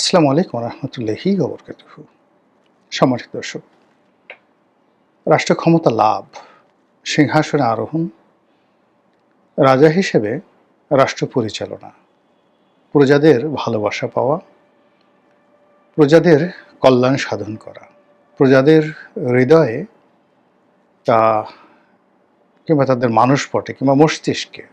আসসালামু আলাইকুম রহমতুল্লাহি ওবরকাতুহু। সম্মানিত দর্শক, রাষ্ট্র ক্ষমতা লাভ, সিংহাসনে আরোহণ, রাজা হিসেবে রাষ্ট্র পরিচালনা, প্রজাদের ভালোবাসা পাওয়া, প্রজাদের কল্যাণ সাধন করা, প্রজাদের হৃদয়ে তা কিংবা তাদের মানসপটে কিংবা মস্তিষ্কে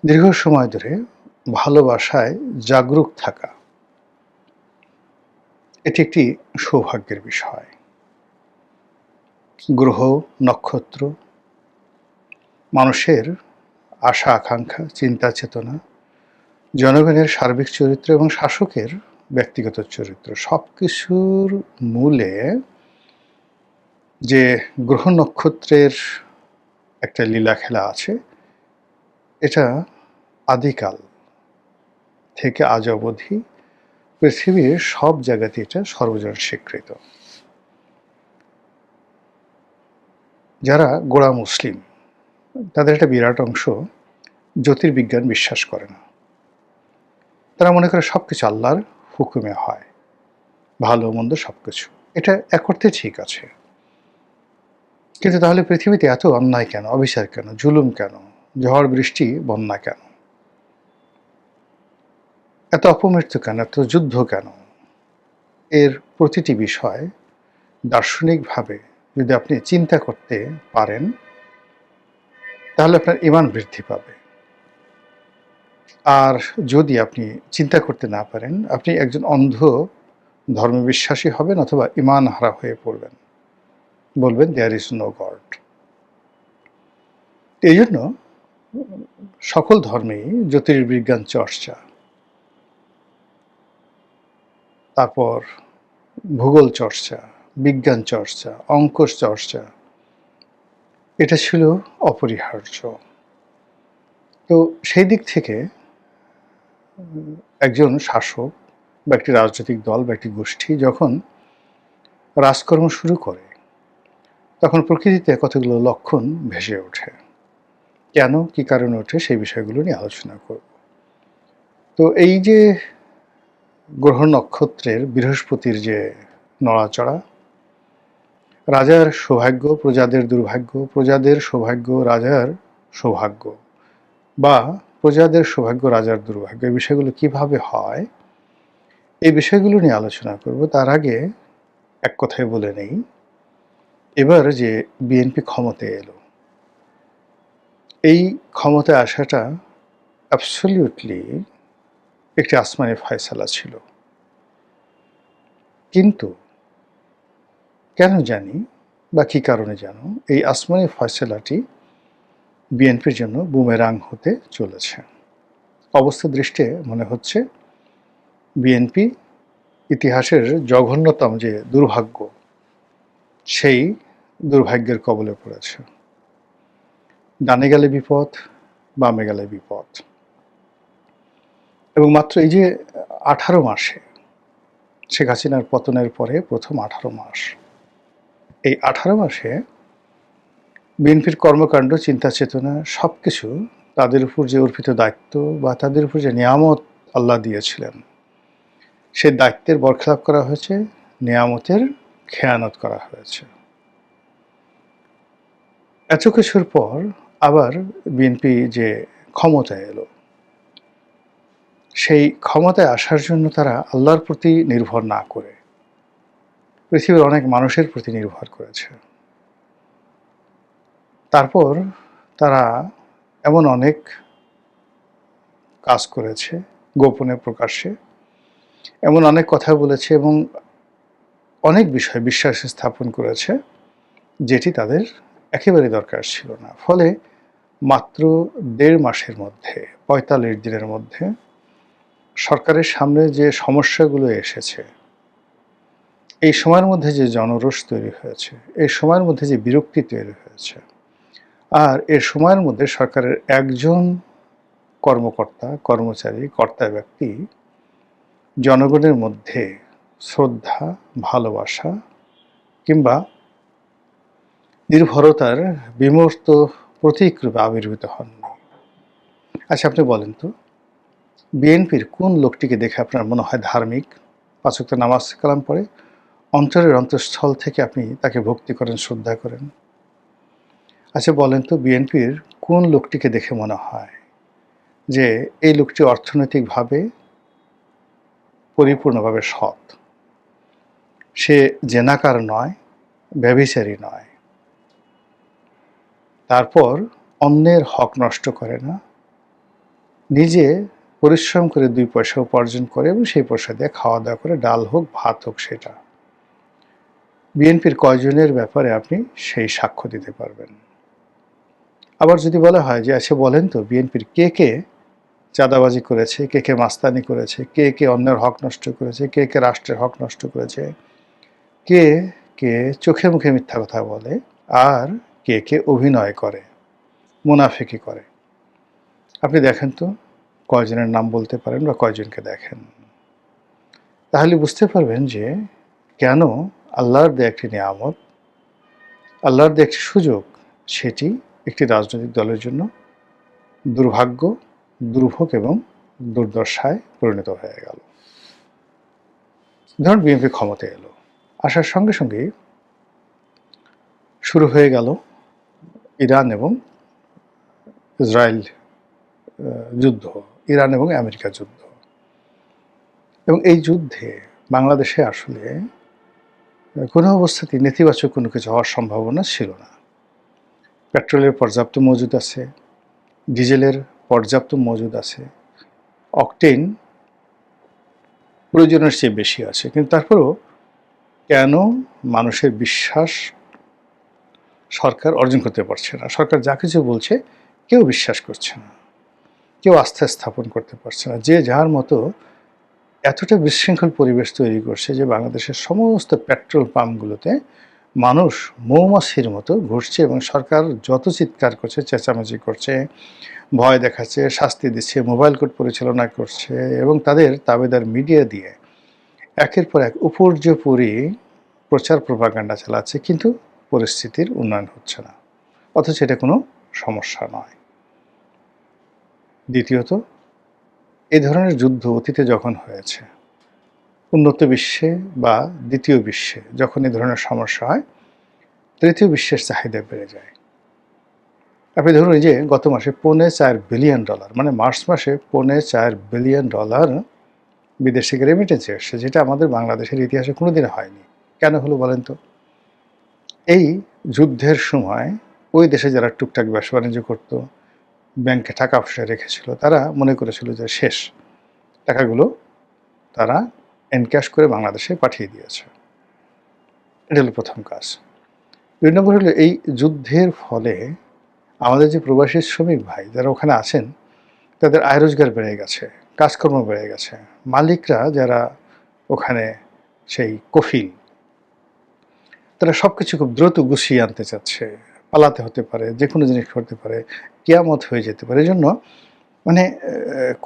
দীর্ঘ সময় ধরে ভালোবাসায় জাগরুক থাকা, এটি একটি সৌভাগ্যের বিষয়। গ্রহ, নক্ষত্র, মানুষের আশা আকাঙ্ক্ষা, চিন্তা চেতনা, জনগণের সার্বিক চরিত্র এবং শাসকের ব্যক্তিগত চরিত্র সবকিছুর মূলে যে গ্রহ নক্ষত্রের একটা লীলা খেলা আছে, এটা আদিকাল থেকে আজ অবধি পৃথিবীর সব জায়গাতে এটা সর্বজন স্বীকৃত। যারা গোঁড়া মুসলিম, তাদের একটা বিরাট অংশ জ্যোতির্বিজ্ঞান বিশ্বাস করে না। তারা মনে করে সবকিছু আল্লাহর হুকুমে হয়, ভালো মন্দ সবকিছু। এটা এক অর্থে ঠিক আছে, কিন্তু তাহলে পৃথিবীতে এত অন্যায় কেন, অবিচার কেন, জুলুম কেন, ঝড় বৃষ্টি বন্যা কেন, এত অপমৃত্যু কেন, এত যুদ্ধ কেন? এর প্রতিটি বিষয় দার্শনিকভাবে যদি আপনি চিন্তা করতে পারেন, তাহলে আপনার ঈমান বৃদ্ধি পাবে। আর যদি আপনি চিন্তা করতে না পারেন, আপনি একজন অন্ধ ধর্মবিশ্বাসী হবেন অথবা ঈমান হারা হয়ে পড়বেন, বলবেন দেয়ার ইজ নো গড। এই জন্য সকল ধর্মেই জ্যোতির্বিজ্ঞান চর্চা, তারপর ভূগোল চর্চা, বিজ্ঞান চর্চা, অঙ্ক চর্চা, এটা ছিল অপরিহার্য। তো সেই দিক থেকে একজন শাসক বা একটি রাজনৈতিক দল বা একটি গোষ্ঠী যখন রাজকর্ম শুরু করে, তখন প্রকৃতিতে কতগুলো লক্ষণ ভেসে ওঠে। কেন, কি কারণে ওঠে, সেই বিষয়গুলো নিয়ে আলোচনা করব। তো এই যে গ্রহ নক্ষত্রের বৃহস্পতির যে নড়াচড়া, রাজার সৌভাগ্য প্রজাদের দুর্ভাগ্য, প্রজাদের সৌভাগ্য রাজার সৌভাগ্য, বা প্রজাদের সৌভাগ্য রাজার দুর্ভাগ্য, এই বিষয়গুলো কিভাবে হয়, এই বিষয়গুলো নিয়ে আলোচনা করব। তার আগে এক কথায় বলে নেই, এবার যে বিএনপি ক্ষমতায় এলো, এই ক্ষমতায় আসাটা অ্যাবসলিউটলি একটি আসমানি ফয়সালা ছিল। কিন্তু কেন জানি বা কী কারণে যেন এই আসমানি ফয়সালাটি বিএনপির জন্য বুমেরাং হতে চলেছে। অবস্থা দৃষ্টে মনে হচ্ছে বিএনপি ইতিহাসের জঘন্যতম যে দুর্ভাগ্য, সেই দুর্ভাগ্যের কবলে পড়েছে। ডানে গেলে বিপদ, বামে গেলে বিপদ। এবং মাত্র এই যে 18 মাসে, শেখ হাসিনার পতনের পরে প্রথম 18 মাস, এই 18 মাসে বিএনপির কর্মকাণ্ড, চিন্তা চেতনা সব কিছু, তাদের উপর যে অর্পিত দায়িত্ব বা তাদের উপর যে নিয়ামত আল্লাহ দিয়েছিলেন, সেই দায়িত্বের বরখেলাপ করা হয়েছে, নিয়ামতের খেয়ানত করা হয়েছে। এত কিছুর পর আবার বিএনপি যে ক্ষমতায় এলো, সেই ক্ষমতায় আসার জন্য তারা আল্লাহর প্রতি নির্ভর না করে পৃথিবীর অনেক মানুষের প্রতি নির্ভর করেছে। তারপর তারা এমন অনেক কাজ করেছে, গোপনে প্রকাশ্যে এমন অনেক কথা বলেছে এবং অনেক বিষয় বিশ্বাস স্থাপন করেছে, যেটি তাদের একেবারে দরকার ছিল না। ফলে মাত্র 1.5 মাসের মধ্যে, 45 দিনের মধ্যে সরকারের সামনে যে সমস্যাগুলো এসেছে, এই সময়ের মধ্যে যে জনরোষ তৈরি হয়েছে, এই সময়ের মধ্যে যে বিরক্তি তৈরি হয়েছে, আর এর সময়ের মধ্যে সরকারের একজন কর্মকর্তা, কর্মচারী, কর্তা ব্যক্তি জনগণের মধ্যে শ্রদ্ধা, ভালোবাসা কিংবা নির্ভরতার বিমূর্ত প্রতীক রূপে আবির্ভূত হননি। আচ্ছা, আপনি বলেন তো, বিএনপির কোন লোকটিকে দেখে আপনার মনে হয় ধার্মিক, ৫ ওয়াক্ত নামাজ কালাম পড়ে, অন্তরের অন্তঃস্থল থেকে আপনি তাকে ভক্তি করেন, শ্রদ্ধা করেন? আচ্ছা বলেন তো, বিএনপির কোন লোকটিকে দেখে মনে হয় যে এই লোকটি অর্থনৈতিকভাবে পরিপূর্ণভাবে সৎ? সে জেনাকার নয়, ব্যভিচারী নয়, তারপর অন্যের হক নষ্ট করে না, নিজে পরিশ্রম করে ২ পয়সা উপার্জন করে এবং সেই পয়সা দিয়ে খাওয়া দাওয়া করে, ডাল হোক ভাত হোক সেটা। বিএনপির কয়জনের ব্যাপারে আপনি সেই সাক্ষ্য দিতে পারবেন? আবার যদি বলা হয় যে আচ্ছা বলেন তো, বিএনপির কে কে চাঁদাবাজি করেছে, কে কে মাস্তানি করেছে, কে কে অন্যের হক নষ্ট করেছে, কে কে রাষ্ট্রের হক নষ্ট করেছে, কে কে চোখে মুখে মিথ্যা কথা বলে, আর কে কে অভিনয় করে, মুনাফিকি করে? আপনি দেখেন তো কয়জনের নাম বলতে পারেন বা কয়জনকে দেখেন? তাহলে বুঝতে পারবেন যে কেন আল্লাহর দেয়া একটি নিয়ামত, আল্লাহর দেয়া একটি সুযোগ, সেটি একটি রাজনৈতিক দলের জন্য দুর্ভাগ্য, দুর্ভোগ এবং দুর্দশায় পরিণত হয়ে গেল। ধরুন বিএনপি ক্ষমতায় এলো, আসার সঙ্গে সঙ্গেই শুরু হয়ে গেল ইরান এবং ইসরায়েল যুদ্ধ, ইরান এবং আমেরিকা যুদ্ধ। এবং এই যুদ্ধে বাংলাদেশে আসলে কোনো অবস্থাতেই নেতিবাচক কোনো কিছু হওয়ার সম্ভাবনা ছিল না। পেট্রোলের পর্যাপ্ত মজুদ আছে, ডিজেলের পর্যাপ্ত মজুদ আছে, অকটেন প্রয়োজনের চেয়ে বেশি আছে, কিন্তু তারপরেও কেন মানুষের বিশ্বাস সরকার অর্জন করতে পারছে না? সরকার যা কিছু বলছে কেউ বিশ্বাস করছে না, কেউ আস্থা স্থাপন করতে পারছে না। যে যার মতো এতটা বিশৃঙ্খল পরিবেশ তৈরি করছে যে বাংলাদেশের সমস্ত পেট্রোল পাম্পগুলোতে মানুষ মৌমাছির মতো ঘুরছে এবং সরকার যত চিৎকার করছে, চেঁচামেচি করছে, ভয় দেখাচ্ছে, শাস্তি দিচ্ছে, মোবাইল কোর্ট পরিচালনা করছে এবং তাদের তাবেদার মিডিয়া দিয়ে একের পর এক উপর্যুপরি প্রচার প্রপাগান্ডা চালাচ্ছে, কিন্তু পরিস্থিতির উন্নয়ন হচ্ছে না, অথচ এটা কোনো সমস্যা নয়। দ্বিতীয়ত, এই ধরনের যুদ্ধ অতীতে যখন হয়েছে, উন্নত বিশ্বে বা দ্বিতীয় বিশ্বে যখন এই ধরনের সমস্যা হয়, তৃতীয় বিশ্বের চাহিদা বেড়ে যায়। আপনি ধরুন এই যে গত মাসে $4.25 বিলিয়ন, মানে মার্চ মাসে $4.25 বিলিয়ন বিদেশ থেকে রেমিটেন্স এসছে, যেটা আমাদের বাংলাদেশের ইতিহাসে কোনোদিন হয়নি। কেন হলো বলেন তো? এই যুদ্ধের সময় ওই দেশে যারা টুকটাক ব্যবসা বাণিজ্য করত, ব্যাংকে টাকা পয়সা রেখেছিল, তারা মনে করেছিল যে শেষ, টাকাগুলো তারা এনক্যাশ করে বাংলাদেশে পাঠিয়ে দিয়েছে। এটা হলো প্রথম কাজ। ২ নম্বর হলো এই যুদ্ধের ফলে আমাদের যে প্রবাসী শ্রমিক ভাই যারা ওখানে আছেন, তাদের আয় রোজগার বেড়ে গেছে, কাজকর্ম বেড়ে গেছে। মালিকরা যারা ওখানে সেই কফিল, তারা সব কিছু খুব দ্রুত গুছিয়ে আনতে চাচ্ছে। পালাতে হতে পারে, যে কোনো জিনিস করতে পারে, কিয়ামত হয়ে যেতে পারে। এজন্য মানে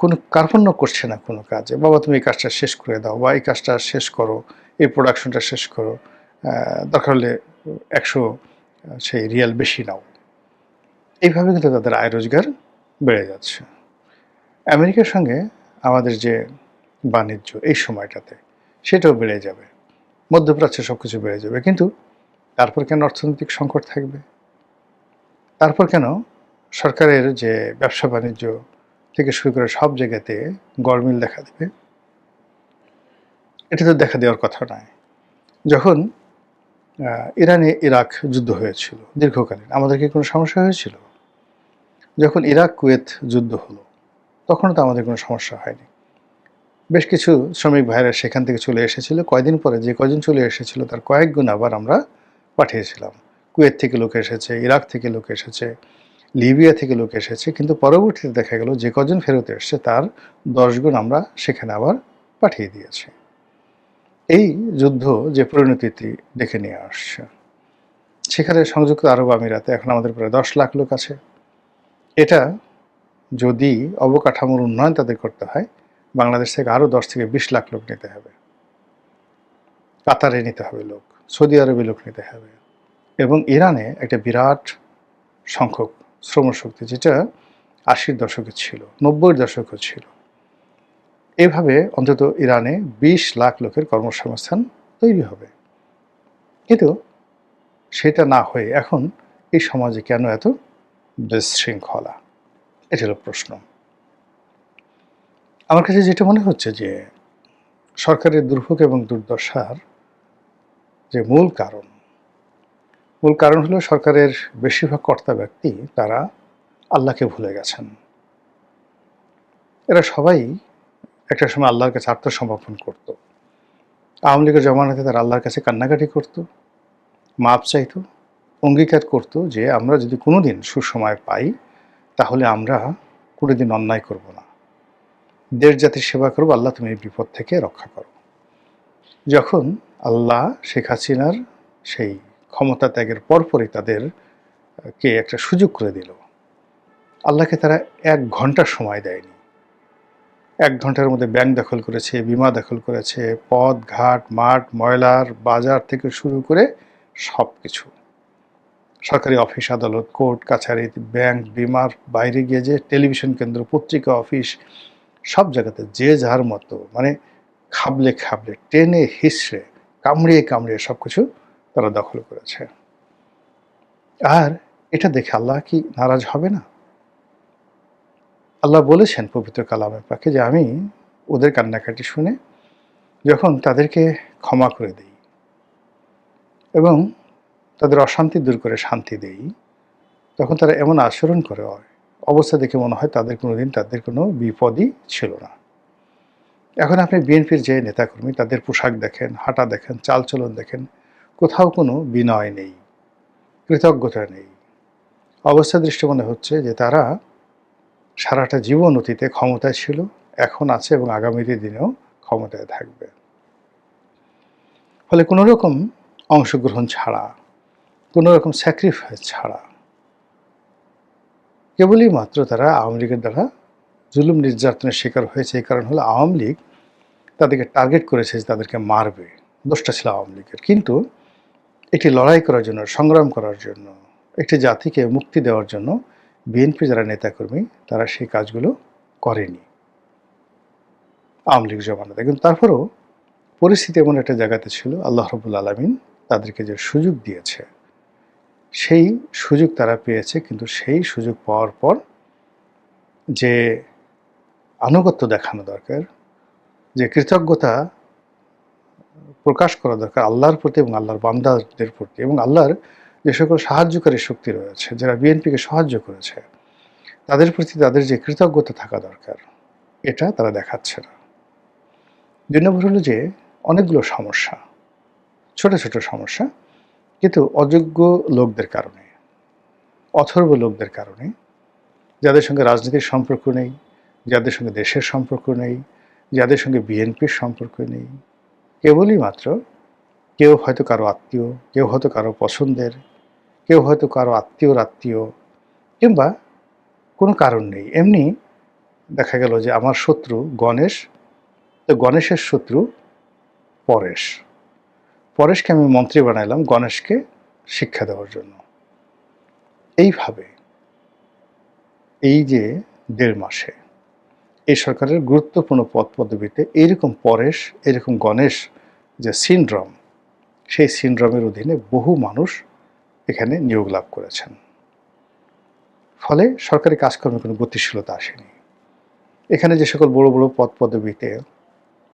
কোনো কার্পণ্য করছে না কোনো কাজে। বাবা তুমি এই কাজটা শেষ করে দাও, বা এই কাজটা শেষ করো, এই প্রোডাকশনটা শেষ করো, দরকার হলে ১০০ সেই রিয়াল বেশি নাও। এইভাবে কিন্তু তাদের আয় রোজগার বেড়ে যাচ্ছে। আমেরিকার সঙ্গে আমাদের যে বাণিজ্য এই সময়টাতে, সেটাও বেড়ে যাবে, মধ্যপ্রাচ্যে সব কিছু বেড়ে যাবে। কিন্তু তারপর কেন অর্থনৈতিক সংকট থাকবে? তারপর কেন সরকারের যে ব্যবসা বাণিজ্য থেকে শুরু করে সব জায়গাতে গরমিল দেখা দেবে? এটা তো দেখা দেওয়ার কথা নয়। যখন ইরানে ইরাক যুদ্ধ হয়েছিল দীর্ঘকালীন, আমাদের কি কোনো সমস্যা হয়েছিল? যখন ইরাক কুয়েত যুদ্ধ হলো, তখনও তো আমাদের কোনো সমস্যা হয়নি। বেশ কিছু শ্রমিক ভাইয়েরা সেখান থেকে চলে এসেছিল। কয়দিন পরে যে কয়জন চলে এসেছিল তার কয়েক গুণ আবার আমরা পাঠিয়েছিলাম। কুয়েত থেকে লোক এসেছে, ইরাক থেকে লোক এসেছে, লিবিয়া থেকে লোক এসেছে, কিন্তু পরবর্তীতে দেখা গেল যে কজন ফেরত এসছে তার 10 গুণ আমরা সেখানে আবার পাঠিয়ে দিয়েছি। এই যুদ্ধ যে পরিণতিটি ডেকে নিয়ে আসছে, সেখানে সংযুক্ত আরব আমিরাতে এখন আমাদের প্রায় 10 লাখ লোক আছে। এটা যদি অবকাঠামোর উন্নয়ন তাদের করতে হয়, বাংলাদেশ থেকে আরও 10 থেকে 20 লাখ লোক নিতে হবে, কাতারে নিতে হবে লোক, সৌদি আরবে লোক নিতে হবে, এবং ইরানে একটা বিরাট সংখ্যক শ্রমশক্তি, যেটা 80-র দশকে ছিল, 90-র দশকে ছিল, এভাবে অন্তত ইরানে ২০ লাখ লোকের কর্মসংস্থান তৈরি হবে। কিন্তু সেটা না হয়ে এখন এই সমাজে কেন এত বিশৃঙ্খলা? এটা হলো প্রশ্ন। আমার কাছে যেটা মনে হচ্ছে যে সরকারের দুর্ভোগ এবং দুর্দশার যে মূল কারণ হলো সরকারের বেশিরভাগ কর্তা ব্যক্তি তারা আল্লাহকে ভুলে গেছেন। এরা সবাই একটা সময় আল্লাহর কাছে আত্মসমর্পণ করত। আওয়ামী লীগের জমানাতে তারা আল্লাহর কাছে কান্নাকাটি করত, মাপ চাইত, অঙ্গীকার করত যে আমরা যদি কোনোদিন সুসময় পাই তাহলে আমরা কোনোদিন অন্যায় করব না, দেশ জাতির সেবা করব, আল্লাহ তুমি এই বিপদ থেকে রক্ষা করো। যখন আল্লাহ শেখ হাসিনার সেই ক্ষমতা ত্যাগের পরপরই তাদেরকে একটা সুযোগ করে দিল, আল্লাহকে তারা ১ ঘন্টা সময় দেয়নি। ১ ঘন্টার মধ্যে ব্যাংক দখল করেছে, বিমা দখল করেছে, পথ ঘাট মাঠ ময়লার বাজার থেকে শুরু করে সব কিছু, সরকারি অফিস আদালত কোর্ট কাছারি ব্যাংক বিমার বাইরে গিয়ে যে টেলিভিশন কেন্দ্র পত্রিকা অফিস সব জায়গাতে যে যার মতো মানে খাবলে খাবলে টেনে হিসড়ে কামড়িয়ে সব কিছু তারা দখল করেছে। আর এটা দেখে আল্লাহ কি নারাজ হবে না? আল্লাহ বলেছেন পবিত্র কালামে পাকে যে আমি ওদের কান্নাকাটি শুনে যখন তাদেরকে ক্ষমা করে দিই এবং তাদের অশান্তি দূর করে শান্তি দেই, তখন তারা এমন আচরণ করে অবস্থা দেখে মনে হয় তাদের কোনোদিন তাদের কোনো বিপদই ছিল না। এখন আপনি বিএনপির যে নেতাকর্মী তাদের পোশাক দেখেন, হাঁটা দেখেন, চালচলন দেখেন, কোথাও কোনো বিনয় নেই, কৃতজ্ঞতা নেই। অবস্থা দৃষ্টি মনে হচ্ছে যে তারা সারাটা জীবন অতীতে ক্ষমতায় ছিল, এখন আছে এবং আগামী দিনেও ক্ষমতায় থাকবে। ফলে কোনো রকম অংশগ্রহণ ছাড়া, কোনো রকম স্যাক্রিফাইস ছাড়া কেবলই মাত্র তারা আওয়ামী লীগের দ্বারা জুলুম নির্যাতনের শিকার হয়েছে। এই কারণ হলো আওয়ামী লীগ তাদেরকে টার্গেট করেছে যে তাদেরকে মারবে, দোষটা ছিল আওয়ামী লীগের। কিন্তু একটি লড়াই করার জন্য, সংগ্রাম করার জন্য, একটি জাতিকে মুক্তি দেওয়ার জন্য বিএনপি যারা নেতাকর্মী তারা সেই কাজগুলো করেনি আওয়ামী লীগ জমানাতে। কিন্তু তারপরেও পরিস্থিতি এমন একটা জায়গাতে ছিল, আল্লাহ রাব্বুল আলামিন তাদেরকে যে সুযোগ দিয়েছে সেই সুযোগ তারা পেয়েছে। কিন্তু সেই সুযোগ পাওয়ার পর যে আনুগত্য দেখানো দরকার, যে কৃতজ্ঞতা প্রকাশ করা দরকার আল্লাহর প্রতি এবং আল্লাহর বান্দাদের প্রতি এবং আল্লাহর যে সকল সাহায্যকারী শক্তি রয়েছে যারা বিএনপিকে সাহায্য করেছে তাদের প্রতি তাদের যে কৃতজ্ঞতা থাকা দরকার, এটা তারা দেখাচ্ছে না। ২ নম্বর হলো যে অনেকগুলো সমস্যা, ছোট ছোট সমস্যা, কিন্তু অযোগ্য লোকদের কারণে, অথর্ব লোকদের কারণে, যাদের সঙ্গে রাজনীতির সম্পর্ক নেই, যাদের সঙ্গে দেশের সম্পর্ক নেই, যাদের সঙ্গে বিএনপির সম্পর্ক নেই, কেবলই মাত্র কেউ হয়তো কারো আত্মীয়, কেউ হয়তো কারো পছন্দের, কেউ হয়তো কারো আত্মীয় কিংবা কোনো কারণ নেই, এমনি দেখা গেল যে আমার শত্রু গণেশ, তো গণেশের শত্রু পরেশকে আমি মন্ত্রী বানাইলাম গণেশকে শিক্ষা দেওয়ার জন্য। এইভাবে এই যে ১.৫ মাসে এই সরকারের গুরুত্বপূর্ণ পদ পদবিতে এইরকম পরেশ, এরকম গণেশ যে সিনড্রোম, সেই সিনড্রোমের অধীনে বহু মানুষ এখানে নিয়োগ লাভ করেছেন। ফলে সরকারি কাজকর্মে কোনো গতিশীলতা আসেনি। এখানে যে সকল বড় বড় পদ পদবিতে